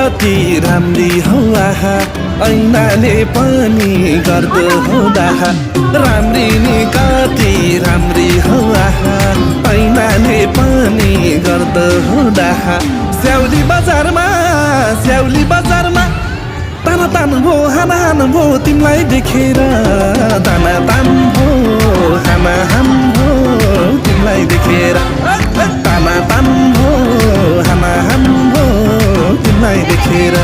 कति राम्री हो आहा ऐनाले पनि गर्दो हो दाहा राम्री नि कति राम्री हो आहा ऐनाले पनि गर्दो हो दाहा स्याउली बजारमा ताना तान भो हाना हान भो तिमीलाई देखेर ताना तान भो हाना हान भो तिमीलाई देखेर ताना तान भो हाना हान भो तिमीलाई देखेर